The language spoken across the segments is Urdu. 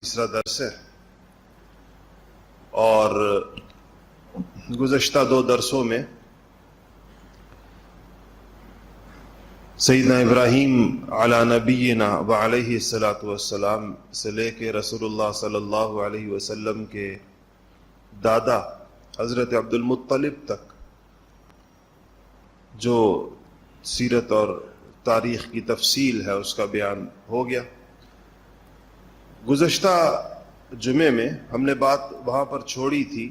تیسرا درس ہے اور گزشتہ دو درسوں میں سیدنا ابراہیم علی نبینا وعلیہ الصلاۃ والسلام سے لے کے رسول اللہ صلی اللہ علیہ وسلم کے دادا حضرت عبد المطلب تک جو سیرت اور تاریخ کی تفصیل ہے اس کا بیان ہو گیا۔ گزشتہ جمعے میں ہم نے بات وہاں پر چھوڑی تھی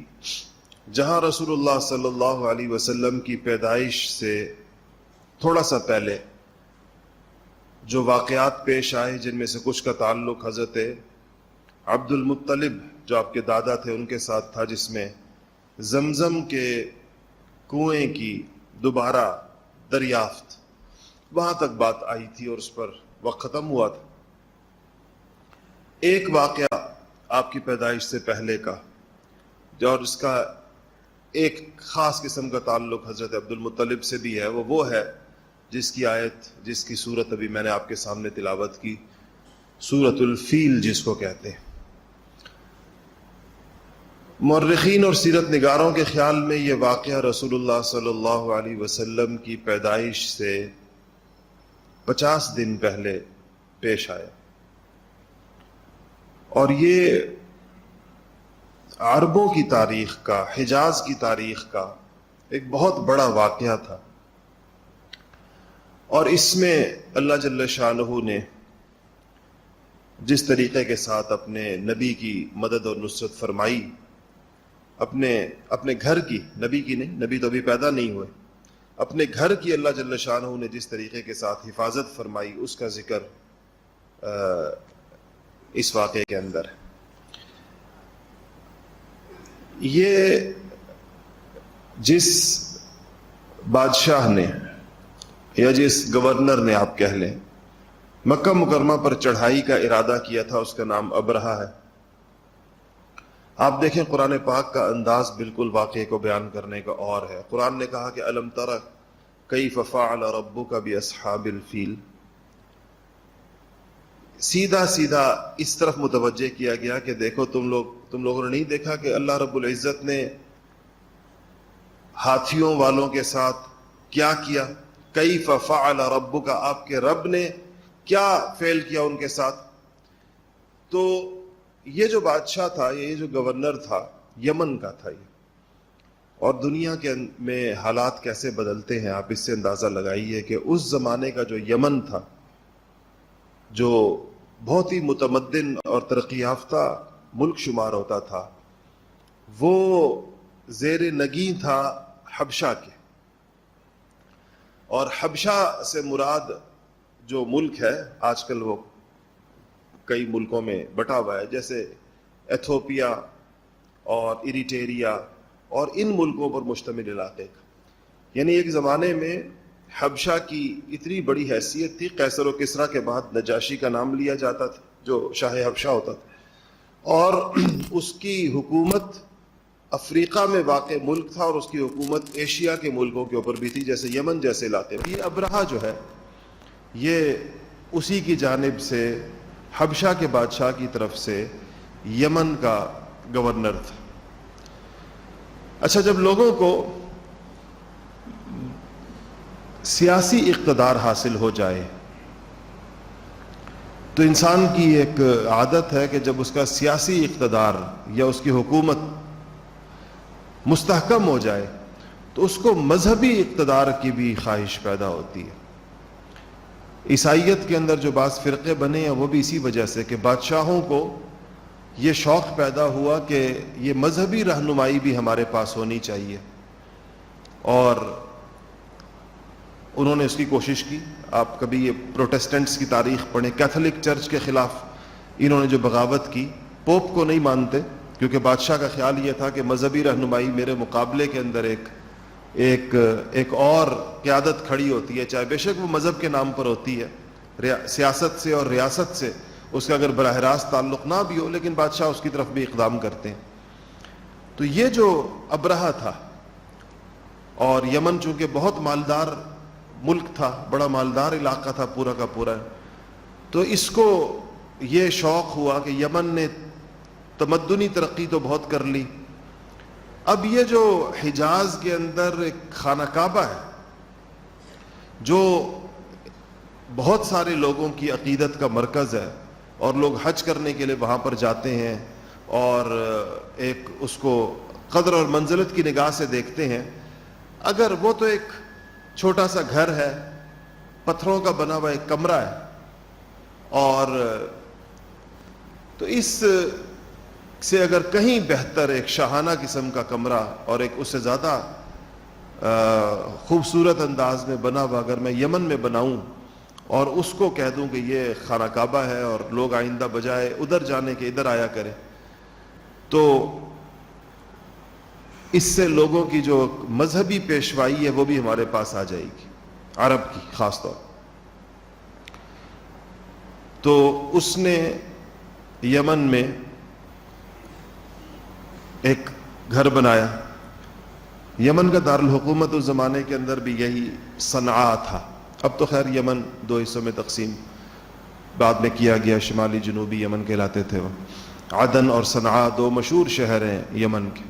جہاں رسول اللہ صلی اللہ علیہ وسلم کی پیدائش سے تھوڑا سا پہلے جو واقعات پیش آئے، جن میں سے کچھ کا تعلق حضرت عبد المطلب جو آپ کے دادا تھے ان کے ساتھ تھا، جس میں زمزم کے کنویں کی دوبارہ دریافت، وہاں تک بات آئی تھی اور اس پر وقت ختم ہوا تھا۔ ایک واقعہ آپ کی پیدائش سے پہلے کا جو اور اس کا ایک خاص قسم کا تعلق حضرت عبد المطلب سے بھی ہے، وہ ہے جس کی آیت، جس کی صورت ابھی میں نے آپ کے سامنے تلاوت کی، سورۃ الفیل جس کو کہتے ہیں۔ مورخین اور سیرت نگاروں کے خیال میں یہ واقعہ رسول اللہ صلی اللہ علیہ وسلم کی پیدائش سے 50 دن پہلے پیش آیا، اور یہ عربوں کی تاریخ کا، حجاز کی تاریخ کا ایک بہت بڑا واقعہ تھا، اور اس میں اللہ جل شانہ نے جس طریقے کے ساتھ اپنے نبی کی مدد اور نصرت فرمائی، اپنے گھر کی، نبی کی نہیں، نبی تو ابھی پیدا نہیں ہوئے، اپنے گھر کی اللہ جل شانہ نے جس طریقے کے ساتھ حفاظت فرمائی، اس کا ذکر اس واقعے کے اندر ہے۔ یہ جس بادشاہ نے یا جس گورنر نے آپ کہہ لیں مکہ مکرمہ پر چڑھائی کا ارادہ کیا تھا، اس کا نام ابرہہ ہے۔ آپ دیکھیں قرآن پاک کا انداز بالکل واقعے کو بیان کرنے کا اور ہے۔ قرآن نے کہا کہ الم تر کیف فعل ربک باصحاب الفیل، سیدھا سیدھا اس طرف متوجہ کیا گیا کہ دیکھو تم لوگوں نے نہیں دیکھا کہ اللہ رب العزت نے ہاتھیوں والوں کے ساتھ کیا کیا؟ کیف فعل ربک، آپ کے رب نے کیا فعل کیا ان کے ساتھ۔ تو یہ جو بادشاہ تھا، یہ جو گورنر تھا، یمن کا تھا یہ، اور دنیا کے میں حالات کیسے بدلتے ہیں آپ اس سے اندازہ لگائیے کہ اس زمانے کا جو یمن تھا، جو بہت ہی متمدن اور ترقی یافتہ ملک شمار ہوتا تھا، وہ زیر نگیں تھا حبشہ کے، اور حبشہ سے مراد جو ملک ہے آج کل وہ کئی ملکوں میں بٹا ہوا ہے، جیسے ایتھوپیا اور ایریٹیریا اور ان ملکوں پر مشتمل علاقے کا، یعنی ایک زمانے میں حبشہ کی اتنی بڑی حیثیت تھی، قیصر و کسریٰ کے بعد نجاشی کا نام لیا جاتا تھا جو شاہ حبشہ ہوتا تھا، اور اس کی حکومت افریقہ میں واقع ملک تھا، اور اس کی حکومت ایشیا کے ملکوں کے اوپر بھی تھی، جیسے یمن جیسے علاقے میں۔ یہ ابرہہ جو ہے یہ اسی کی جانب سے حبشہ کے بادشاہ کی طرف سے یمن کا گورنر تھا۔ اچھا، جب لوگوں کو سیاسی اقتدار حاصل ہو جائے تو انسان کی ایک عادت ہے کہ جب اس کا سیاسی اقتدار یا اس کی حکومت مستحکم ہو جائے تو اس کو مذہبی اقتدار کی بھی خواہش پیدا ہوتی ہے۔ عیسائیت کے اندر جو بعض فرقے بنے ہیں وہ بھی اسی وجہ سے کہ بادشاہوں کو یہ شوق پیدا ہوا کہ یہ مذہبی رہنمائی بھی ہمارے پاس ہونی چاہیے، اور انہوں نے اس کی کوشش کی۔ آپ کبھی یہ پروٹیسٹنٹس کی تاریخ پڑھیں، کیتھولک چرچ کے خلاف انہوں نے جو بغاوت کی، پوپ کو نہیں مانتے کیونکہ بادشاہ کا خیال یہ تھا کہ مذہبی رہنمائی میرے مقابلے کے اندر ایک اور قیادت کھڑی ہوتی ہے، چاہے بے شک وہ مذہب کے نام پر ہوتی ہے، سیاست سے اور ریاست سے اس کا اگر براہ راست تعلق نہ بھی ہو، لیکن بادشاہ اس کی طرف بھی اقدام کرتے ہیں۔ تو یہ جو ابرہہ تھا، اور یمن چونکہ بہت مالدار ملک تھا، بڑا مالدار علاقہ تھا پورا کا پورا، تو اس کو یہ شوق ہوا کہ یمن نے تمدنی ترقی تو بہت کر لی، اب یہ جو حجاز کے اندر ایک خانہ کعبہ ہے جو بہت سارے لوگوں کی عقیدت کا مرکز ہے، اور لوگ حج کرنے کے لیے وہاں پر جاتے ہیں اور ایک اس کو قدر اور منزلت کی نگاہ سے دیکھتے ہیں، اگر وہ تو ایک چھوٹا سا گھر ہے، پتھروں کا بنا ہوا ایک کمرہ ہے، اور تو اس سے اگر کہیں بہتر ایک شاہانہ قسم کا کمرہ اور ایک اس سے زیادہ خوبصورت انداز میں بنا ہوا اگر میں یمن میں بناؤں اور اس کو کہہ دوں کہ یہ خانہ کعبہ ہے اور لوگ آئندہ بجائے ادھر جانے کے ادھر آیا کریں، تو اس سے لوگوں کی جو مذہبی پیشوائی ہے وہ بھی ہمارے پاس آ جائے گی، عرب کی خاص طور۔ تو اس نے یمن میں ایک گھر بنایا۔ یمن کا دارالحکومت اس زمانے کے اندر بھی یہی صنعاء تھا، اب تو خیر یمن دو حصوں میں تقسیم بعد میں کیا گیا، شمالی جنوبی یمن کہلاتے تھے وہ۔ عدن اور صنعاء دو مشہور شہر ہیں یمن کے۔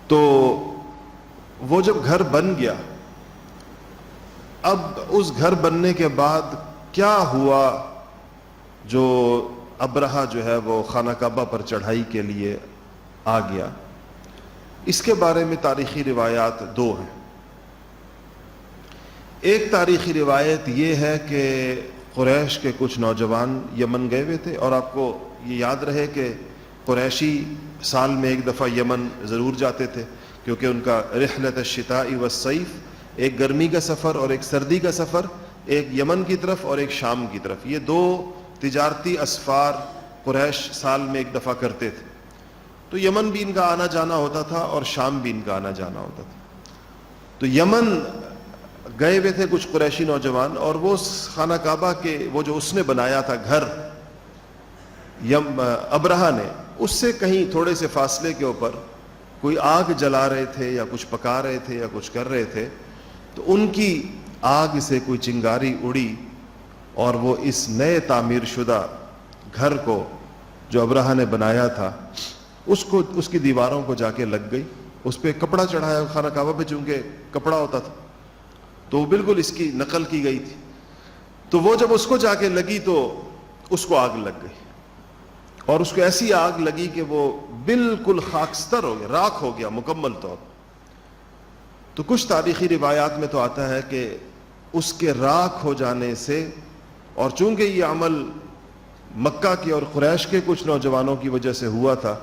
تو وہ جب گھر بن گیا، اب اس گھر بننے کے بعد کیا ہوا، جو ابرہہ جو ہے وہ خانہ کعبہ پر چڑھائی کے لیے آ گیا، اس کے بارے میں تاریخی روایات دو ہیں۔ ایک تاریخی روایت یہ ہے کہ قریش کے کچھ نوجوان یمن گئے ہوئے تھے، اور آپ کو یہ یاد رہے کہ قریشی سال میں ایک دفعہ یمن ضرور جاتے تھے، کیونکہ ان کا رحلت الشتاء والصیف، ایک گرمی کا سفر اور ایک سردی کا سفر، ایک یمن کی طرف اور ایک شام کی طرف، یہ دو تجارتی اسفار قریش سال میں ایک دفعہ کرتے تھے۔ تو یمن بھی ان کا آنا جانا ہوتا تھا اور شام بھی ان کا آنا جانا ہوتا تھا۔ تو یمن گئے ہوئے تھے کچھ قریشی نوجوان، اور وہ خانہ کعبہ کے وہ جو اس نے بنایا تھا گھر ابرہہ نے، اس سے کہیں تھوڑے سے فاصلے کے اوپر کوئی آگ جلا رہے تھے یا کچھ پکا رہے تھے یا کچھ کر رہے تھے، تو ان کی آگ سے کوئی چنگاری اڑی، اور وہ اس نئے تعمیر شدہ گھر کو جو ابرہہ نے بنایا تھا اس کی دیواروں کو جا کے لگ گئی۔ اس پہ کپڑا چڑھایا، خانہ کعبہ پہ چونکہ کپڑا ہوتا تھا تو بالکل اس کی نقل کی گئی تھی، تو وہ جب اس کو جا کے لگی تو اس کو آگ لگ گئی، اور اس کو ایسی آگ لگی کہ وہ بالکل خاکستر ہو گیا، راکھ ہو گیا مکمل طور۔ تو کچھ تاریخی روایات میں تو آتا ہے کہ اس کے راکھ ہو جانے سے، اور چونکہ یہ عمل مکہ کے اور قریش کے کچھ نوجوانوں کی وجہ سے ہوا تھا،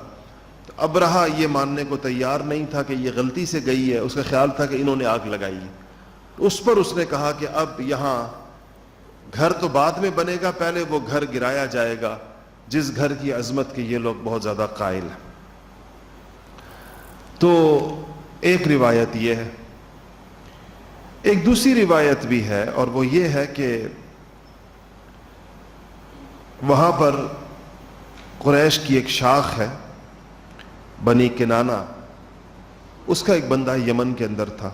تو ابرہہ یہ ماننے کو تیار نہیں تھا کہ یہ غلطی سے گئی ہے، اس کا خیال تھا کہ انہوں نے آگ لگائی ہے۔ اس پر اس نے کہا کہ اب یہاں گھر تو بعد میں بنے گا، پہلے وہ گھر گرایا جائے گا جس گھر کی عظمت کے یہ لوگ بہت زیادہ قائل ہیں۔ تو ایک روایت یہ ہے۔ ایک دوسری روایت بھی ہے، اور وہ یہ ہے کہ وہاں پر قریش کی ایک شاخ ہے بنی کنانہ، اس کا ایک بندہ یمن کے اندر تھا۔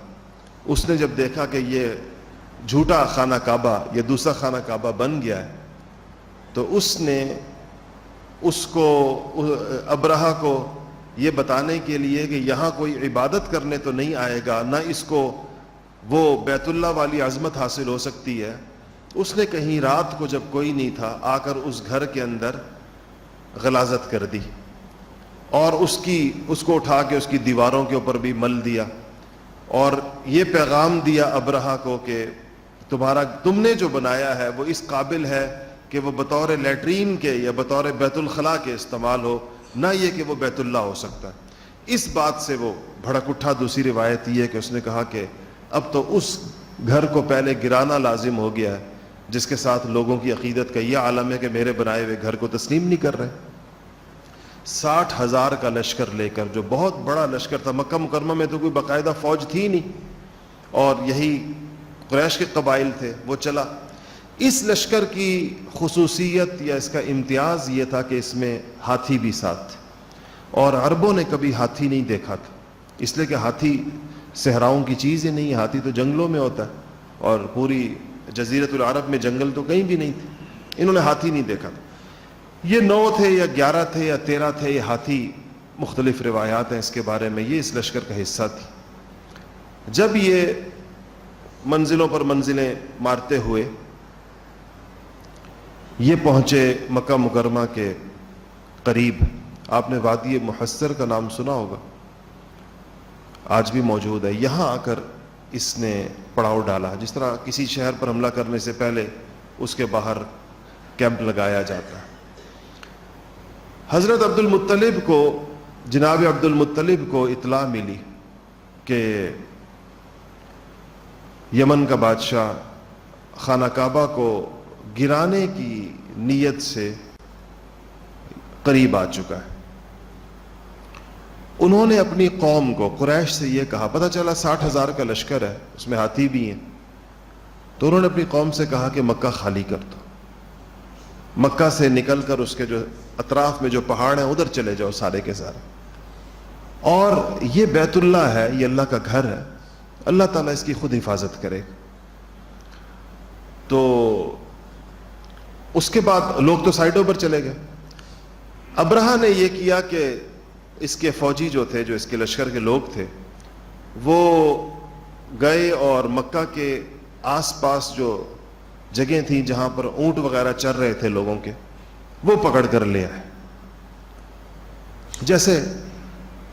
اس نے جب دیکھا کہ یہ جھوٹا خانہ کعبہ، یہ دوسرا خانہ کعبہ بن گیا ہے، تو اس نے اس کو ابرہہ کو یہ بتانے کے لیے کہ یہاں کوئی عبادت کرنے تو نہیں آئے گا، نہ اس کو وہ بیت اللہ والی عظمت حاصل ہو سکتی ہے، اس نے کہیں رات کو جب کوئی نہیں تھا آ کر اس گھر کے اندر غلاظت کر دی، اور اس کو اٹھا کے اس کی دیواروں کے اوپر بھی مل دیا، اور یہ پیغام دیا ابرہہ کو کہ تم نے جو بنایا ہے وہ اس قابل ہے کہ وہ بطور لیٹرین کے یا بطور بیت الخلاء کے استعمال ہو، نہ یہ کہ وہ بیت اللہ ہو سکتا ہے۔ اس بات سے وہ بھڑک اٹھا۔ دوسری روایت یہ ہے کہ اس نے کہا کہ اب تو اس گھر کو پہلے گرانا لازم ہو گیا ہے جس کے ساتھ لوگوں کی عقیدت کا یہ عالم ہے کہ میرے بنائے ہوئے گھر کو تسلیم نہیں کر رہے۔ 60,000 کا لشکر لے کر، جو بہت بڑا لشکر تھا، مکہ مکرمہ میں تو کوئی باقاعدہ فوج تھی نہیں، اور یہی قریش کے قبائل تھے، وہ چلا۔ اس لشکر کی خصوصیت یا اس کا امتیاز یہ تھا کہ اس میں ہاتھی بھی ساتھ تھے، اور عربوں نے کبھی ہاتھی نہیں دیکھا تھا، اس لیے کہ ہاتھی صحراؤں کی چیز ہی نہیں ہے، ہاتھی تو جنگلوں میں ہوتا ہے، اور پوری جزیرۃ العرب میں جنگل تو کہیں بھی نہیں تھے، انہوں نے ہاتھی نہیں دیکھا تھا۔ یہ 9 تھے یا 11 تھے یا 13 تھے یہ ہاتھی، مختلف روایات ہیں اس کے بارے میں، یہ اس لشکر کا حصہ تھی۔ جب یہ منزلوں پر منزلیں مارتے ہوئے یہ پہنچے مکہ مکرمہ کے قریب، آپ نے وادی محصر کا نام سنا ہوگا، آج بھی موجود ہے۔ یہاں آ کر اس نے پڑاؤ ڈالا، جس طرح کسی شہر پر حملہ کرنے سے پہلے اس کے باہر کیمپ لگایا جاتا ہے۔ حضرت عبد المطلب کو، جناب عبد المطلب کو اطلاع ملی کہ یمن کا بادشاہ خانہ کعبہ کو گرانے کی نیت سے قریب آ چکا ہے۔ انہوں نے اپنی قوم کو، قریش سے یہ کہا، پتہ چلا 60,000 کا لشکر ہے، اس میں ہاتھی بھی ہیں، تو انہوں نے اپنی قوم سے کہا کہ مکہ خالی کر دو، مکہ سے نکل کر اس کے جو اطراف میں جو پہاڑ ہیں ادھر چلے جاؤ سارے کے سارے، اور یہ بیت اللہ ہے، یہ اللہ کا گھر ہے، اللہ تعالیٰ اس کی خود حفاظت کرے۔ تو اس کے بعد لوگ تو سائڈوں پر چلے گئے۔ ابرہہ نے یہ کیا کہ اس کے فوجی جو تھے، جو اس کے لشکر کے لوگ تھے، وہ گئے اور مکہ کے آس پاس جو جگہیں تھیں جہاں پر اونٹ وغیرہ چر رہے تھے لوگوں کے، وہ پکڑ کر لے آئے، جیسے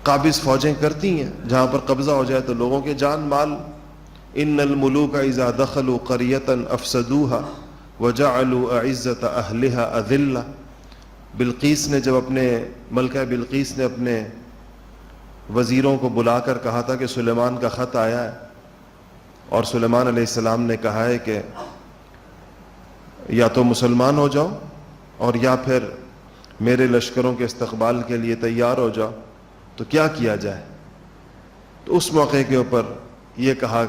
قابض فوجیں کرتی ہیں، جہاں پر قبضہ ہو جائے تو لوگوں کے جان مال۔ ان الملوک اذا دخلوا قریۃ افسدوها وجعلوا اعزۃ اہلها اذلہ۔ بلقیس نے جب اپنے ملکہ بلقیس نے اپنے وزیروں کو بلا کر کہا تھا کہ سلیمان کا خط آیا ہے، اور سلیمان علیہ السلام نے کہا ہے کہ یا تو مسلمان ہو جاؤ اور یا پھر میرے لشکروں کے استقبال کے لیے تیار ہو جاؤ، تو کیا کیا جائے؟ تو اس موقع کے اوپر یہ کہا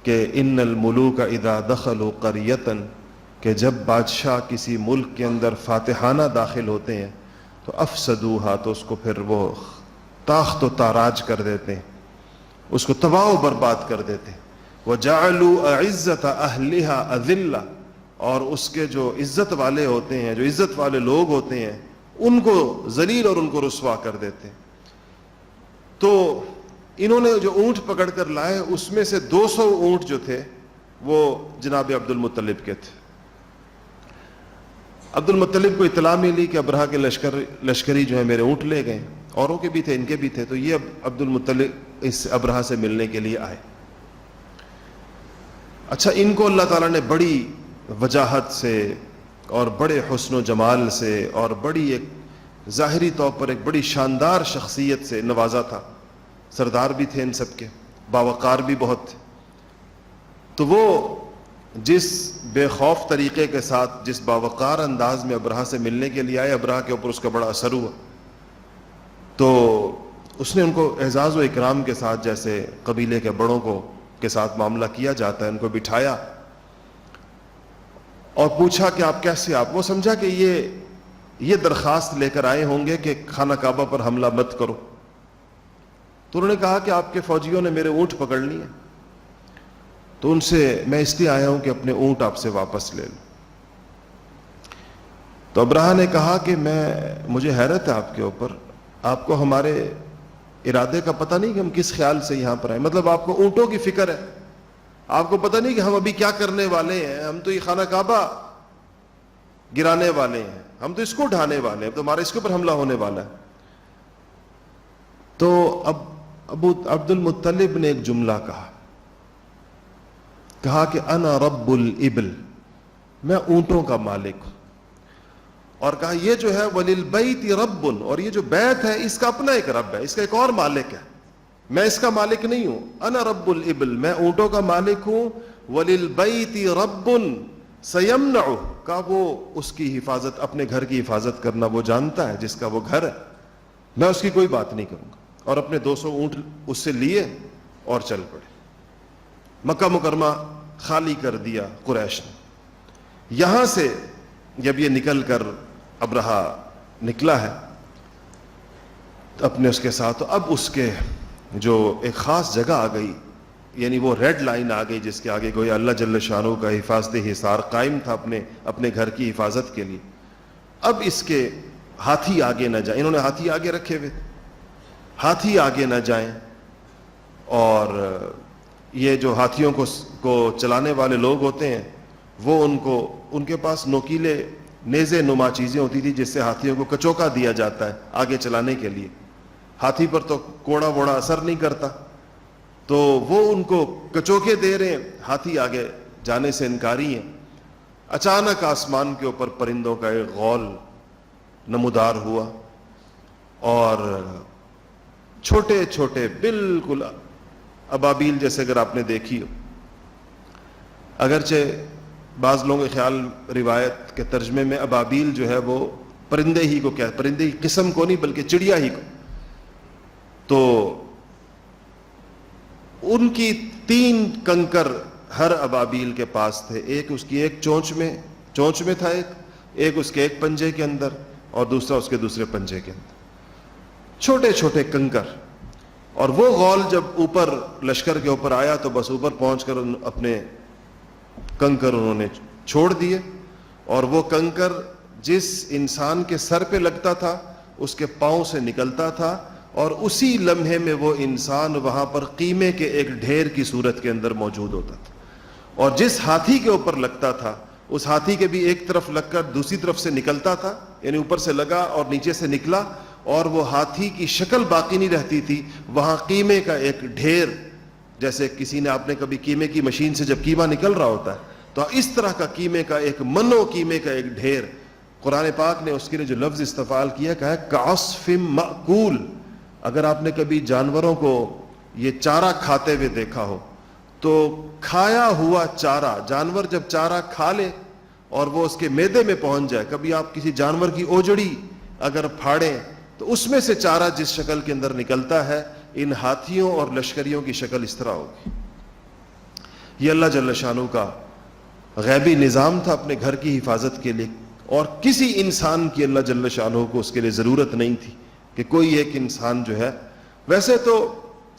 کہ ان الملوک اذا دخلوا قریۃ، کہ جب بادشاہ کسی ملک کے اندر فاتحانہ داخل ہوتے ہیں تو افسدوها، تو اس کو پھر وہ تاخت و تاراج کر دیتے ہیں، اس کو تباہ و برباد کر دیتے ہیں۔ وجعلوا اعزۃ اہلها اذلہ، اور اس کے جو عزت والے ہوتے ہیں، جو عزت والے لوگ ہوتے ہیں، ان کو ذلیل اور ان کو رسوا کر دیتے ہیں۔ تو انہوں نے جو اونٹ پکڑ کر لائے اس میں سے 200 اونٹ جو تھے وہ جناب عبد المطلب کے تھے۔ عبد المطلب کو اطلاع ملی کہ ابرہہ کے لشکری جو ہے میرے اونٹ لے گئے، اوروں کے بھی تھے، ان کے بھی تھے، تو یہ عبد المطلب اس ابرہہ سے ملنے کے لیے آئے۔ اچھا، ان کو اللہ تعالیٰ نے بڑی وجاہت سے اور بڑے حسن و جمال سے اور بڑی ایک ظاہری طور پر ایک بڑی شاندار شخصیت سے نوازا تھا، سردار بھی تھے ان سب کے، باوقار بھی بہت تھے۔ تو وہ جس بے خوف طریقے کے ساتھ، جس باوقار انداز میں ابرہہ سے ملنے کے لیے آئے، ابرہہ کے اوپر اس کا بڑا اثر ہوا، تو اس نے ان کو اعزاز و اکرام کے ساتھ، جیسے قبیلے کے بڑوں کو کے ساتھ معاملہ کیا جاتا ہے، ان کو بٹھایا اور پوچھا کہ آپ کیسے، آپ وہ سمجھا کہ یہ درخواست لے کر آئے ہوں گے کہ خانہ کعبہ پر حملہ مت کرو۔ تو انہوں نے کہا کہ آپ کے فوجیوں نے میرے اونٹ پکڑ لیے، تو ان سے میں اس لیے آیا ہوں کہ اپنے اونٹ آپ سے واپس لے لوں۔ تو ابرہہ نے کہا کہ مجھے حیرت ہے آپ کے اوپر، آپ کو ہمارے ارادے کا پتہ نہیں کہ ہم کس خیال سے یہاں پر آئے، مطلب آپ کو اونٹوں کی فکر ہے، آپ کو پتہ نہیں کہ ہم ابھی کیا کرنے والے ہیں، ہم تو یہ خانہ کعبہ گرانے والے ہیں، ہم تو اس کو ڈھانے والے ہیں، تو ہمارا اس کے اوپر حملہ ہونے والا ہے۔ تو اب ابو عبد المطلب نے ایک جملہ کہا کہ انا رب الابل، میں اونٹوں کا مالک ہوں، اور کہا یہ جو ہے وللبیت رب، اور یہ جو بیت ہے اس کا اپنا ایک رب ہے، اس کا ایک اور مالک ہے، میں اس کا مالک نہیں ہوں۔ انا رب الابل، میں اونٹوں کا مالک ہوں، وللبیت رب سیمنعہ، کہا وہ اس کی حفاظت، اپنے گھر کی حفاظت کرنا وہ جانتا ہے، جس کا وہ گھر ہے، میں اس کی کوئی بات نہیں کروں گا۔ اور اپنے 200 اونٹ اس سے لیے اور چل پڑے، مکہ مکرمہ خالی کر دیا قریش نے۔ یہاں سے جب یہ نکل کر ابرہہ نکلا ہے اپنے اس کے ساتھ، تو اب اس کے جو ایک خاص جگہ آ گئی، یعنی وہ ریڈ لائن آ گئی جس کے آگے گویا اللہ جل شانہ کا حفاظتی حصار قائم تھا اپنے گھر کی حفاظت کے لیے۔ اب اس کے ہاتھی آگے نہ جائیں. انہوں نے ہاتھی آگے رکھے ہوئے، ہاتھی آگے نہ جائیں. اور یہ جو ہاتھیوں کو چلانے والے لوگ ہوتے ہیں وہ ان کے پاس نوکیلے نیزے نما چیزیں ہوتی تھی جس سے ہاتھیوں کو کچوکا دیا جاتا ہے آگے چلانے کے لیے. ہاتھی پر تو کوڑا ووڑا اثر نہیں کرتا، تو وہ ان کو کچوکے دے رہے ہیں، ہاتھی آگے جانے سے انکاری ہیں. اچانک آسمان کے اوپر پرندوں کا ایک غول نمودار ہوا اور چھوٹے چھوٹے بالکل ابابیل جیسے اگر آپ نے دیکھی ہو، اگرچہ بعض لوگوں کے خیال روایت کے ترجمے میں ابابیل جو ہے وہ پرندے ہی کو کیا، پرندے کی قسم کو نہیں بلکہ چڑیا ہی کو. تو ان کی 3 کنکر ہر ابابیل کے پاس تھے. ایک اس کی ایک چونچ میں تھا، ایک اس کے ایک پنجے کے اندر اور دوسرا اس کے دوسرے پنجے کے اندر. چھوٹے چھوٹے کنکر. اور وہ غول جب اوپر لشکر کے اوپر آیا تو بس اوپر پہنچ کر اپنے کنکر انہوں نے چھوڑ دیے. اور وہ کنکر جس انسان کے سر پہ لگتا تھا اس کے پاؤں سے نکلتا تھا اور اسی لمحے میں وہ انسان وہاں پر قیمے کے ایک ڈھیر کی صورت کے اندر موجود ہوتا تھا. اور جس ہاتھی کے اوپر لگتا تھا اس ہاتھی کے بھی ایک طرف لگ کر دوسری طرف سے نکلتا تھا، یعنی اوپر سے لگا اور نیچے سے نکلا، اور وہ ہاتھی کی شکل باقی نہیں رہتی تھی، وہاں قیمے کا ایک ڈھیر، جیسے کسی نے آپ نے کبھی قیمے کی مشین سے جب قیمہ نکل رہا ہوتا ہے تو اس طرح کا قیمے کا ایک منو قیمے کا ایک ڈھیر. قرآن پاک نے اس کے لیے جو لفظ استعمال کیا کہا ہے کعصف مأکول. اگر آپ نے کبھی جانوروں کو یہ چارہ کھاتے ہوئے دیکھا ہو تو کھایا ہوا چارہ، جانور جب چارہ کھا لے اور وہ اس کے معدے میں پہنچ جائے، کبھی آپ کسی جانور کی اوجڑی اگر پھاڑیں تو اس میں سے چارہ جس شکل کے اندر نکلتا ہے، ان ہاتھیوں اور لشکریوں کی شکل اس طرح ہوگی. یہ اللہ جل شانہ کا غیبی نظام تھا اپنے گھر کی حفاظت کے لیے، اور کسی انسان کی اللہ جل شانہ کو اس کے لیے ضرورت نہیں تھی کہ کوئی ایک انسان جو ہے، ویسے تو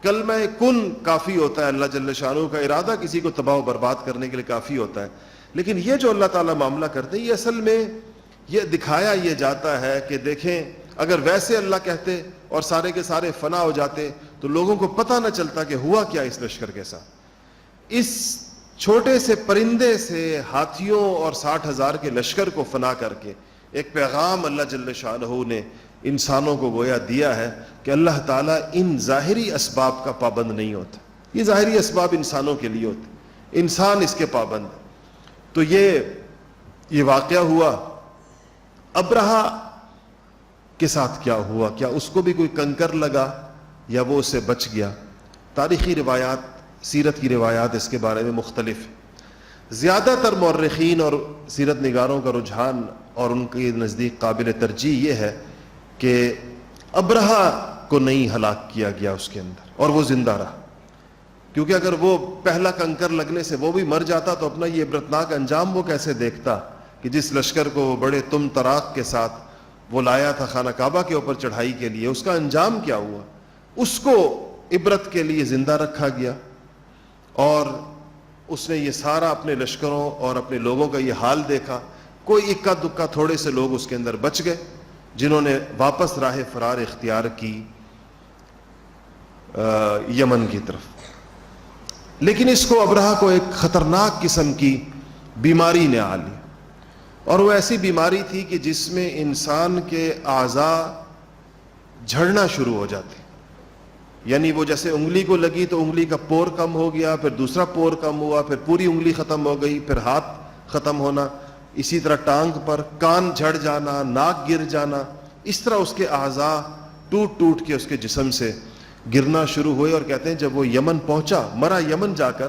کلمہ کن کافی ہوتا ہے، اللہ جل شانہ کا ارادہ کسی کو تباہ و برباد کرنے کے لیے کافی ہوتا ہے. لیکن یہ جو اللہ تعالیٰ معاملہ کرتے ہیں یہ اصل میں یہ دکھایا یہ جاتا ہے کہ دیکھیں اگر ویسے اللہ کہتے اور سارے کے سارے فنا ہو جاتے تو لوگوں کو پتہ نہ چلتا کہ ہوا کیا اس لشکر کے ساتھ. اس چھوٹے سے پرندے سے ہاتھیوں اور 60,000 کے لشکر کو فنا کر کے ایک پیغام اللہ جل شانہ نے انسانوں کو گویا دیا ہے کہ اللہ تعالیٰ ان ظاہری اسباب کا پابند نہیں ہوتا. یہ ظاہری اسباب انسانوں کے لیے ہوتے، انسان اس کے پابند ہے. تو یہ واقعہ ہوا. ابرہہ کے ساتھ کیا ہوا؟ کیا اس کو بھی کوئی کنکر لگا یا وہ اس سے بچ گیا؟ تاریخی روایات، سیرت کی روایات اس کے بارے میں مختلف ہیں. زیادہ تر مورخین اور سیرت نگاروں کا رجحان اور ان کے نزدیک قابل ترجیح یہ ہے کہ ابرہہ کو نہیں ہلاک کیا گیا اس کے اندر اور وہ زندہ رہا، کیونکہ اگر وہ پہلا کنکر لگنے سے وہ بھی مر جاتا تو اپنا یہ عبرتناک انجام وہ کیسے دیکھتا کہ جس لشکر کو وہ بڑے تم تراق کے ساتھ وہ لایا تھا خانہ کعبہ کے اوپر چڑھائی کے لیے، اس کا انجام کیا ہوا. اس کو عبرت کے لیے زندہ رکھا گیا اور اس نے یہ سارا اپنے لشکروں اور اپنے لوگوں کا یہ حال دیکھا. کوئی اکا دکا تھوڑے سے لوگ اس کے اندر بچ گئے جنہوں نے واپس راہ فرار اختیار کی یمن کی طرف. لیکن اس کو ابرہہ کو ایک خطرناک قسم کی بیماری نے آ لی، اور وہ ایسی بیماری تھی کہ جس میں انسان کے اعضاء جھڑنا شروع ہو جاتے. یعنی وہ جیسے انگلی کو لگی تو انگلی کا پور کم ہو گیا، پھر دوسرا پور کم ہوا، پھر پوری انگلی ختم ہو گئی، پھر ہاتھ ختم ہونا، اسی طرح ٹانگ پر کان جھڑ جانا، ناک گر جانا. اس طرح اس کے اعضاء ٹوٹ ٹوٹ کے اس کے جسم سے گرنا شروع ہوئے. اور کہتے ہیں جب وہ یمن پہنچا، مرا یمن جا کر،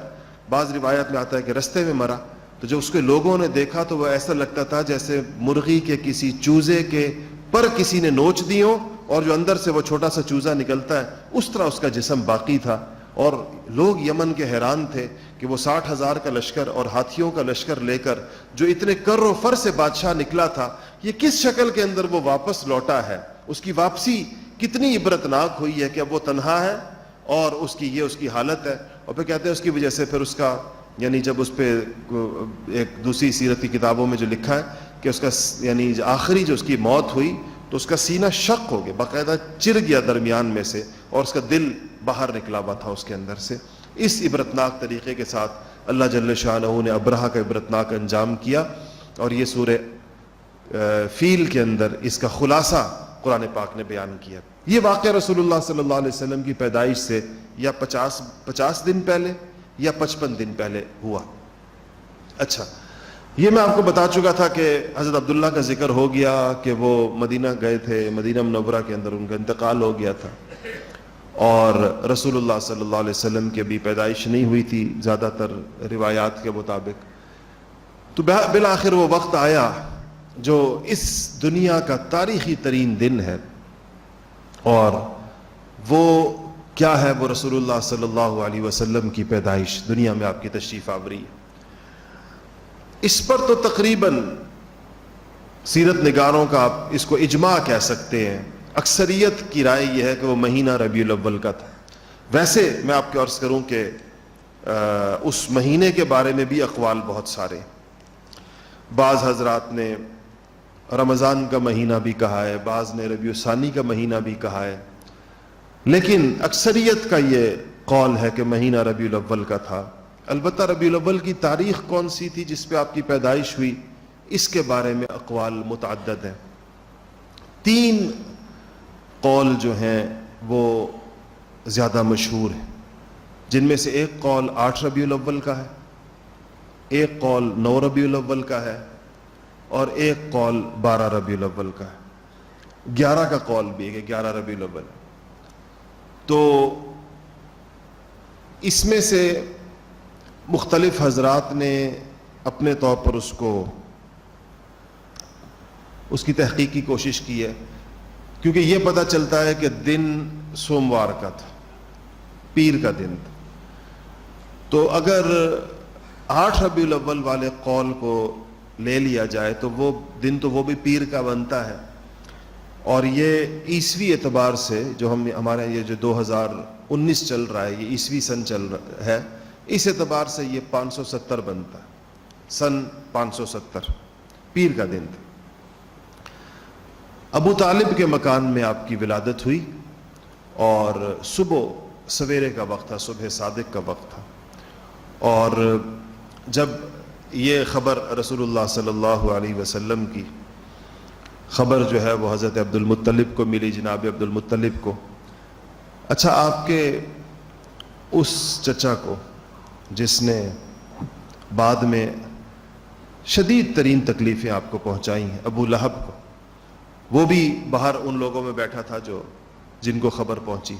بعض روایت میں آتا ہے کہ رستے میں مرا، تو جب اس کے لوگوں نے دیکھا تو وہ ایسا لگتا تھا جیسے مرغی کے کسی چوزے کے پر کسی نے نوچ دی ہو اور جو اندر سے وہ چھوٹا سا چوزا نکلتا ہے، اس طرح اس کا جسم باقی تھا. اور لوگ یمن کے حیران تھے کہ وہ 60,000 کا لشکر اور ہاتھیوں کا لشکر لے کر جو اتنے کر و فر سے بادشاہ نکلا تھا، یہ کس شکل کے اندر وہ واپس لوٹا ہے. اس کی واپسی کتنی عبرتناک ہوئی ہے کہ اب وہ تنہا ہے اور اس کی حالت ہے. اور پھر کہتے ہیں اس کی وجہ سے پھر اس کا، یعنی جب اس پہ ایک دوسری سیرت کی کتابوں میں جو لکھا ہے کہ اس کا یعنی آخری جو اس کی موت ہوئی تو اس کا سینہ شق ہو گیا، باقاعدہ چر گیا درمیان میں سے، اور اس کا دل باہر نکلا ہوا تھا اس کے اندر سے۔ اس عبرتناک طریقے کے ساتھ اللہ جل شانہ نے ابرہہ کا عبرتناک انجام کیا، اور یہ سورہ فیل کے اندر اس کا خلاصہ قرآن پاک نے بیان کیا۔ یہ واقعہ رسول اللہ صلی اللہ علیہ وسلم کی پیدائش سے یا 50 دن پہلے یا 55 دن پہلے ہوا۔ اچھا، یہ میں آپ کو بتا چکا تھا کہ حضرت عبداللہ کا ذکر ہو گیا کہ وہ مدینہ گئے تھے، مدینہ منورہ کے اندر ان کا انتقال ہو گیا تھا، اور رسول اللہ صلی اللہ علیہ وسلم کی بھی پیدائش نہیں ہوئی تھی زیادہ تر روایات کے مطابق۔ تو بالآخر وہ وقت آیا جو اس دنیا کا تاریخی ترین دن ہے، اور وہ کیا ہے؟ وہ رسول اللہ صلی اللہ علیہ وسلم کی پیدائش، دنیا میں آپ کی تشریف آوری ہے۔ اس پر تو تقریباً سیرت نگاروں کا آپ اس کو اجماع کہہ سکتے ہیں، اکثریت کی رائے یہ ہے کہ وہ مہینہ ربیع الاول کا تھا۔ ویسے میں آپ کو عرض کروں کہ اس مہینے کے بارے میں بھی اقوال بہت سارے، بعض حضرات نے رمضان کا مہینہ بھی کہا ہے، بعض نے ربیع الثانی کا مہینہ بھی کہا ہے، لیکن اکثریت کا یہ قول ہے کہ مہینہ ربیع الاول کا تھا۔ البتہ ربیع الاول کی تاریخ کون سی تھی جس پہ آپ کی پیدائش ہوئی، اس کے بارے میں اقوال متعدد ہیں۔ 3 قول جو ہیں وہ زیادہ مشہور ہیں، جن میں سے ایک قول 8 ربیع الاول کا ہے، ایک قول 9 ربیع الاول کا ہے، اور ایک قول 12 ربیع الاول کا ہے۔ 11 کا قول بھی ہے کہ 11 ربیع الاول۔ تو اس میں سے مختلف حضرات نے اپنے طور پر اس کی تحقیق کی کوشش کی ہے، کیونکہ یہ پتہ چلتا ہے کہ دن سوموار کا تھا، پیر کا دن تھا۔ تو اگر 8 ربیع الاول والے قول کو لے لیا جائے تو وہ دن تو وہ بھی پیر کا بنتا ہے، اور یہ عیسوی اعتبار سے جو ہمارے یہ جو 2019 چل رہا ہے، یہ عیسوی سن چل رہا ہے، اس اعتبار سے یہ 570 بنتا ہے، سن 570 پیر کا دن تھا۔ ابو طالب کے مکان میں آپ کی ولادت ہوئی، اور صبح سویرے کا وقت تھا، صبح صادق کا وقت تھا، اور جب یہ خبر رسول اللہ صلی اللہ علیہ وسلم کی خبر جو ہے وہ حضرت عبد المطلب کو ملی، جناب عبد المطلب کو۔ اچھا، آپ کے اس چچا کو جس نے بعد میں شدید ترین تکلیفیں آپ کو پہنچائی ہیں، ابو لہب کو، وہ بھی باہر ان لوگوں میں بیٹھا تھا جن کو خبر پہنچی،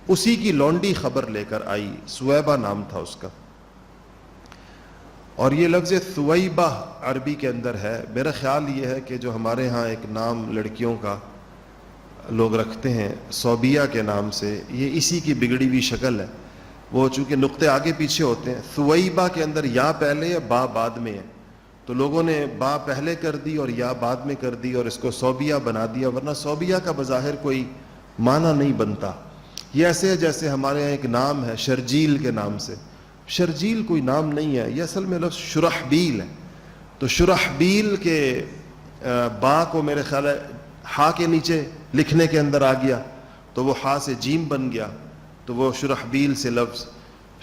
اسی کی لونڈی خبر لے کر آئی، سویبہ نام تھا اس کا۔ اور یہ لفظ ثویبہ عربی کے اندر ہے، میرا خیال یہ ہے کہ جو ہمارے ہاں ایک نام لڑکیوں کا لوگ رکھتے ہیں صوبیہ کے نام سے، یہ اسی کی بگڑی ہوئی شکل ہے۔ وہ چونکہ نقطے آگے پیچھے ہوتے ہیں، ثویبہ کے اندر یا پہلے یا با بعد میں ہے، تو لوگوں نے با پہلے کر دی اور یا بعد میں کر دی اور اس کو صوبیہ بنا دیا، ورنہ صوبیہ کا بظاہر کوئی معنی نہیں بنتا۔ یہ ایسے ہے جیسے ہمارے یہاں ایک نام ہے شرجیل کے نام سے، شرجیل کوئی نام نہیں ہے، یہ اصل میں لفظ شرحبیل ہے۔ تو شرحبیل کے با کو میرے خیال ہے ہا کے نیچے لکھنے کے اندر آ گیا، تو وہ ہا سے جیم بن گیا، تو وہ شرحبیل سے لفظ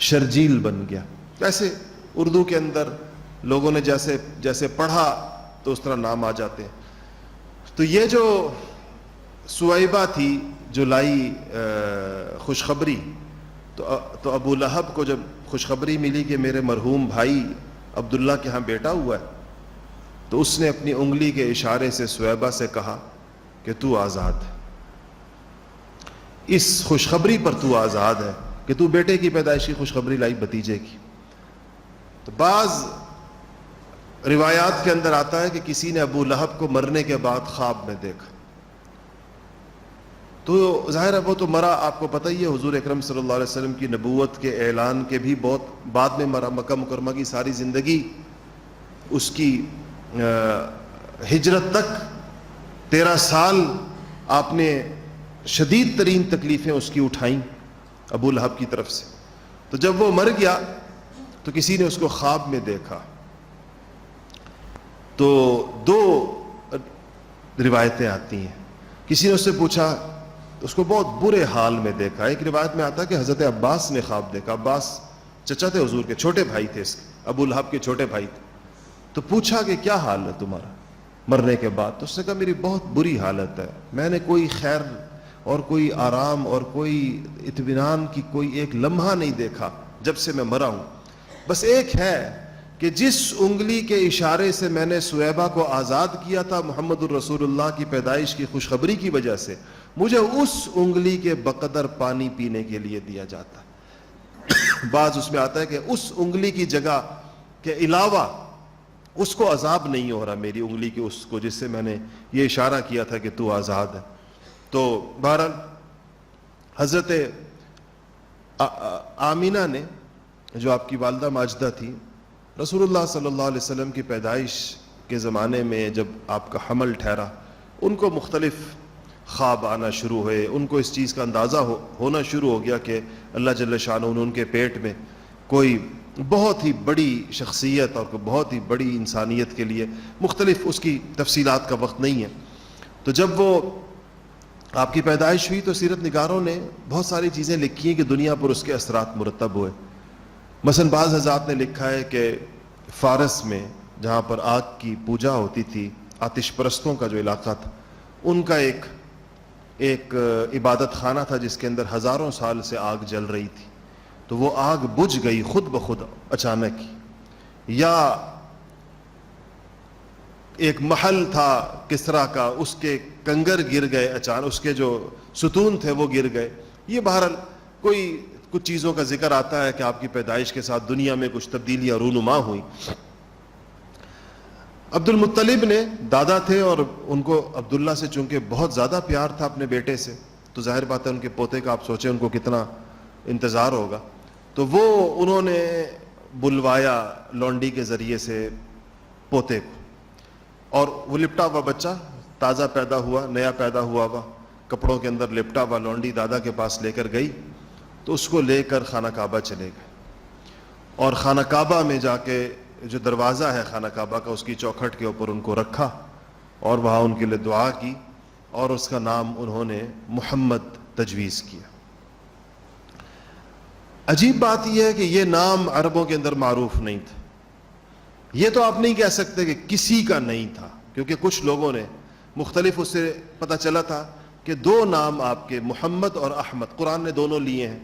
شرجیل بن گیا۔ ایسے اردو کے اندر لوگوں نے جیسے پڑھا تو اس طرح نام آ جاتے ہیں۔ تو یہ جو سویبہ تھی جو لائی خوشخبری، تو ابو لہب کو جب خوشخبری ملی کہ میرے مرحوم بھائی عبداللہ کے ہاں بیٹا ہوا ہے، تو اس نے اپنی انگلی کے اشارے سے سویبہ سے کہا کہ تو آزاد ہے، اس خوشخبری پر تو آزاد ہے کہ تو بیٹے کی پیدائش کی خوشخبری لائی بھتیجے کی۔ تو بعض روایات کے اندر آتا ہے کہ کسی نے ابو لہب کو مرنے کے بعد خواب میں دیکھا، تو ظاہر ہے وہ تو مرا، آپ کو پتہ ہی ہے حضور اکرم صلی اللہ علیہ وسلم کی نبوت کے اعلان کے بھی بہت بعد میں مرا، مکہ مکرمہ کی ساری زندگی، اس کی ہجرت تک 13 سال آپ نے شدید ترین تکلیفیں اس کی اٹھائیں ابو لہب کی طرف سے۔ تو جب وہ مر گیا تو کسی نے اس کو خواب میں دیکھا، تو دو روایتیں آتی ہیں. کسی نے اس سے پوچھا، اس کو بہت برے حال میں دیکھا. ایک روایت میں آتا ہے کہ حضرت عباس نے خواب دیکھا. عباس چچا تھے حضور کے، چھوٹے بھائی تھے اس کے، ابو لہب کے چھوٹے بھائی تھے. تو پوچھا کہ کیا حال ہے تمہارا مرنے کے بعد؟ تو اس نے کہا میری بہت بری حالت ہے، میں نے کوئی خیر اور کوئی آرام اور کوئی اطمینان کی کوئی ایک لمحہ نہیں دیکھا جب سے میں مرا ہوں. بس ایک ہے کہ جس انگلی کے اشارے سے میں نے سویبہ کو آزاد کیا تھا محمد الرسول اللہ کی پیدائش کی خوشخبری کی وجہ سے، مجھے اس انگلی کے بقدر پانی پینے کے لیے دیا جاتا. بعض اس میں آتا ہے کہ اس انگلی کی جگہ کے علاوہ اس کو عذاب نہیں ہو رہا، میری انگلی کے اس کو جس سے میں نے یہ اشارہ کیا تھا کہ تو آزاد ہے. تو بہرحال حضرت آمینہ نے، جو آپ کی والدہ ماجدہ تھی، رسول اللہ صلی اللہ علیہ وسلم کی پیدائش کے زمانے میں جب آپ کا حمل ٹھہرا، ان کو مختلف خواب آنا شروع ہوئے. ان کو اس چیز کا اندازہ ہونا شروع ہو گیا کہ اللہ جل شانہ نے ان کے پیٹ میں کوئی بہت ہی بڑی شخصیت اور بہت ہی بڑی انسانیت کے لیے مختلف، اس کی تفصیلات کا وقت نہیں ہے. تو جب وہ آپ کی پیدائش ہوئی تو سیرت نگاروں نے بہت ساری چیزیں لکھی ہیں کہ دنیا پر اس کے اثرات مرتب ہوئے. مثلا بعض حضرات نے لکھا ہے کہ فارس میں جہاں پر آگ کی پوجا ہوتی تھی، آتش پرستوں کا جو علاقہ تھا، ان کا ایک عبادت خانہ تھا جس کے اندر ہزاروں سال سے آگ جل رہی تھی. تو وہ آگ بجھ گئی خود بخود اچانک ہی. یا ایک محل تھا کسرا کا، اس کے کنگر گر گئے اچانک، اس کے جو ستون تھے وہ گر گئے. یہ بہرحال کچھ چیزوں کا ذکر آتا ہے کہ آپ کی پیدائش کے ساتھ دنیا میں کچھ تبدیلیاں رونما ہوئیں. عبد المطلب نے دادا تھے اور ان کو عبداللہ سے چونکہ بہت زیادہ پیار تھا اپنے بیٹے سے، تو ظاہر بات ہے ان کے پوتے کا آپ سوچیں ان کو کتنا انتظار ہوگا. تو وہ انہوں نے بلوایا لونڈی کے ذریعے سے پوتے کو، اور وہ لپٹا ہوا بچہ تازہ پیدا ہوا، نیا پیدا ہوا کپڑوں کے اندر لپٹا ہوا لونڈی دادا کے پاس لے کر گئی. تو اس کو لے کر خانہ کعبہ چلے گئے، اور خانہ کعبہ میں جا کے جو دروازہ ہے خانہ کعبہ کا، اس کی چوکھٹ کے اوپر ان کو رکھا اور وہاں ان کے لیے دعا کی، اور اس کا نام انہوں نے محمد تجویز کیا. عجیب بات یہ ہے کہ یہ نام عربوں کے اندر معروف نہیں تھا. یہ تو آپ نہیں کہہ سکتے کہ کسی کا نہیں تھا، کیونکہ کچھ لوگوں نے مختلف، اس سے پتہ چلا تھا کہ دو نام آپ کے محمد اور احمد قرآن نے دونوں لیے ہیں.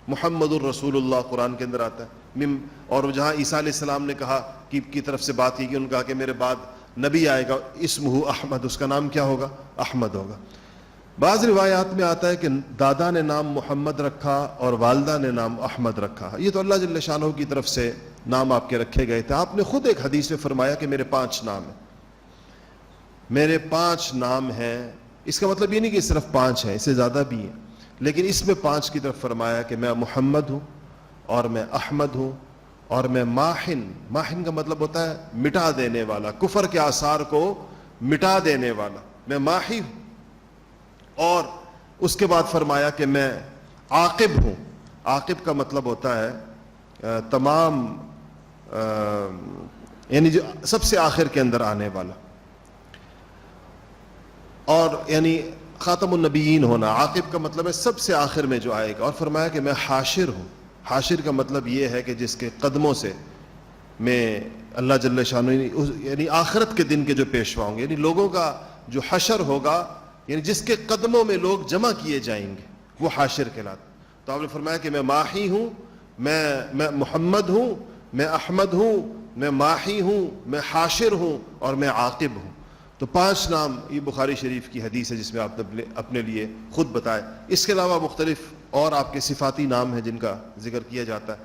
محمد الرسول اللہ قرآن کے اندر آتا ہے، اور جہاں عیسیٰ علیہ السلام نے کہا کی طرف سے بات کی کہ انہوں نے کہا کہ میرے بعد نبی آئے گا اسمہ احمد، اس کا نام کیا ہوگا؟ احمد ہوگا. بعض روایات میں آتا ہے کہ دادا نے نام محمد رکھا اور والدہ نے نام احمد رکھا. یہ تو اللہ جل شانہ کی طرف سے نام آپ کے رکھے گئے تھے. آپ نے خود ایک حدیث میں فرمایا کہ میرے 5 نام ہیں، میرے 5 نام ہیں. اس کا مطلب یہ نہیں کہ صرف 5 ہیں، اس سے زیادہ بھی ہیں، لیکن اس میں 5 کی طرف فرمایا کہ میں محمد ہوں، اور میں احمد ہوں، اور میں ماحن. ماحن کا مطلب ہوتا ہے مٹا دینے والا، کفر کے آثار کو مٹا دینے والا. میں ماحی ہوں. اور اس کے بعد فرمایا کہ میں عاقب ہوں. عاقب کا مطلب ہوتا ہے تمام، یعنی جو سب سے آخر کے اندر آنے والا، اور یعنی خاتم النبیین ہونا. عاقب کا مطلب ہے سب سے آخر میں جو آئے گا. اور فرمایا کہ میں حاشر ہوں. حاشر کا مطلب یہ ہے کہ جس کے قدموں سے میں اللہ جل شانہ، یعنی آخرت کے دن کے جو پیشوا ہوں گے، یعنی لوگوں کا جو حشر ہوگا، یعنی جس کے قدموں میں لوگ جمع کیے جائیں گے، وہ حاشر کہلاتا. تو آپ نے فرمایا کہ میں ماحی ہوں، میں محمد ہوں، میں احمد ہوں، میں ماحی ہوں، میں حاشر ہوں، اور میں عاقب ہوں. تو 5 نام یہ بخاری شریف کی حدیث ہے جس میں آپ نے اپنے لیے خود بتائے. اس کے علاوہ مختلف اور آپ کے صفاتی نام ہیں جن کا ذکر کیا جاتا ہے.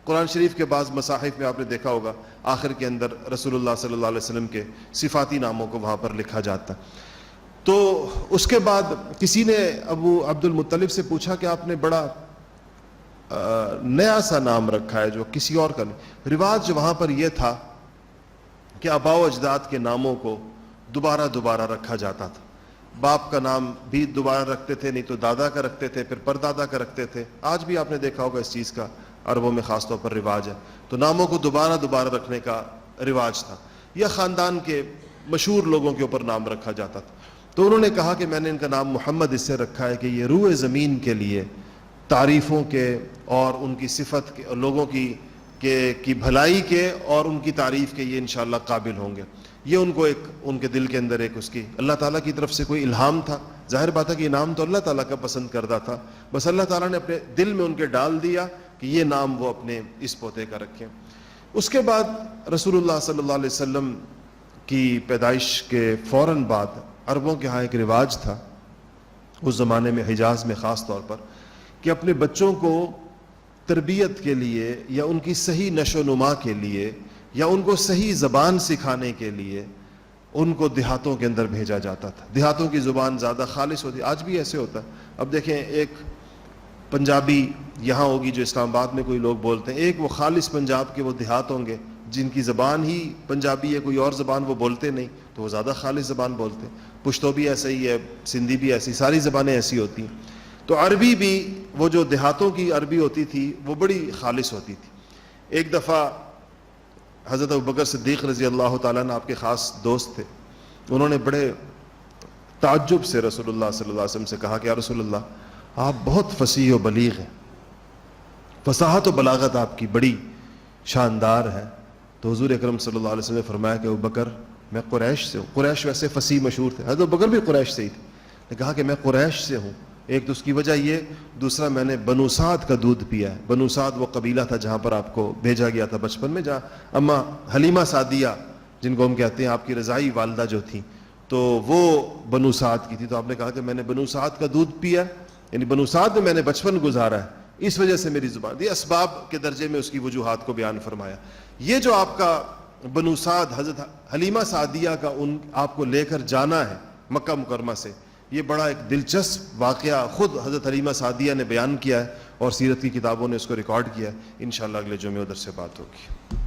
قرآن شریف کے بعض مصاحف میں آپ نے دیکھا ہوگا آخر کے اندر رسول اللہ صلی اللہ علیہ وسلم کے صفاتی ناموں کو وہاں پر لکھا جاتا ہے. تو اس کے بعد کسی نے ابو عبد المطلب سے پوچھا کہ آپ نے بڑا نیا سا نام رکھا ہے جو کسی اور کا نہیں. رواج وہاں پر یہ تھا کہ آباء و اجداد کے ناموں کو دوبارہ رکھا جاتا تھا. باپ کا نام بھی دوبارہ رکھتے تھے، نہیں تو دادا کا رکھتے تھے، پھر پردادا کا رکھتے تھے. آج بھی آپ نے دیکھا ہوگا اس چیز کا عربوں میں خاص طور پر رواج ہے. تو ناموں کو دوبارہ رکھنے کا رواج تھا. یا خاندان کے مشہور لوگوں کے اوپر نام رکھا جاتا تھا. تو انہوں نے کہا کہ میں نے ان کا نام محمد اس سے رکھا ہے کہ یہ روح زمین کے لیے تعریفوں کے اور ان کی صفت کے، لوگوں کی بھلائی کے اور ان کی تعریف کے یہ انشاءاللہ قابل ہوں گے. یہ ان کو ایک ان کے دل کے اندر ایک اس کی اللہ تعالیٰ کی طرف سے کوئی الہام تھا. ظاہر بات ہے کہ یہ نام تو اللہ تعالیٰ کا پسند کردہ تھا، بس اللہ تعالیٰ نے اپنے دل میں ان کے ڈال دیا کہ یہ نام وہ اپنے اس پوتے کا رکھیں. اس کے بعد رسول اللہ صلی اللہ علیہ وسلم کی پیدائش کے فوراً بعد عربوں کے ہاں ایک رواج تھا اس زمانے میں، حجاز میں خاص طور پر، کہ اپنے بچوں کو تربیت کے لیے یا ان کی صحیح نشو و نما کے لیے یا ان کو صحیح زبان سکھانے کے لیے ان کو دیہاتوں کے اندر بھیجا جاتا تھا. دیہاتوں کی زبان زیادہ خالص ہوتی، آج بھی ایسے ہوتا ہے. اب دیکھیں ایک پنجابی یہاں ہوگی جو اسلام آباد میں کوئی لوگ بولتے ہیں، ایک وہ خالص پنجاب کے وہ دیہات ہوں گے جن کی زبان ہی پنجابی ہے، کوئی اور زبان وہ بولتے نہیں، تو وہ زیادہ خالص زبان بولتے ہیں. پشتو بھی ایسا ہی ہے، سندھی بھی ایسی، ساری زبانیں ایسی ہوتی ہیں. تو عربی بھی وہ جو دیہاتوں کی عربی ہوتی تھی وہ بڑی خالص ہوتی تھی. ایک دفعہ حضرت ابوبکر صدیق رضی اللہ تعالیٰ عنہ آپ کے خاص دوست تھے، انہوں نے بڑے تعجب سے رسول اللہ صلی اللہ علیہ وسلم سے کہا کہ یا رسول اللہ آپ بہت فصیح و بلیغ ہیں، فصاحت و بلاغت آپ کی بڑی شاندار ہے. تو حضور اکرم صلی اللہ علیہ وسلم نے فرمایا کہ ابوبکر میں قریش سے ہوں. قریش ویسے فصیح مشہور تھے، حضرت ابوبکر بھی قریش سے ہی تھے. نے کہا کہ میں قریش سے ہوں. ایک تو اس کی وجہ یہ، دوسرا میں نے بنو سعد کا دودھ پیا ہے. بنو سعد وہ قبیلہ تھا جہاں پر آپ کو بھیجا گیا تھا بچپن میں، جہاں اما حلیمہ سعدیہ جن کو ہم کہتے ہیں آپ کی رضائی والدہ جو تھیں، تو وہ بنو سعد کی تھی. تو آپ نے کہا کہ میں نے بنو سعد کا دودھ پیا، یعنی بنو سعد میں نے بچپن گزارا ہے، اس وجہ سے میری زبان. یہ اسباب کے درجے میں اس کی وجوہات کو بیان فرمایا. یہ جو آپ کا بنو سعد حضرت حلیمہ سعدیہ کا ان آپ کو لے کر جانا ہے مکہ مکرمہ سے، یہ بڑا ایک دلچسپ واقعہ خود حضرت حلیمہ سعدیہ نے بیان کیا ہے اور سیرت کی کتابوں نے اس کو ریکارڈ کیا ہے. انشاءاللہ اگلے جمعے ادھر سے بات ہوگی.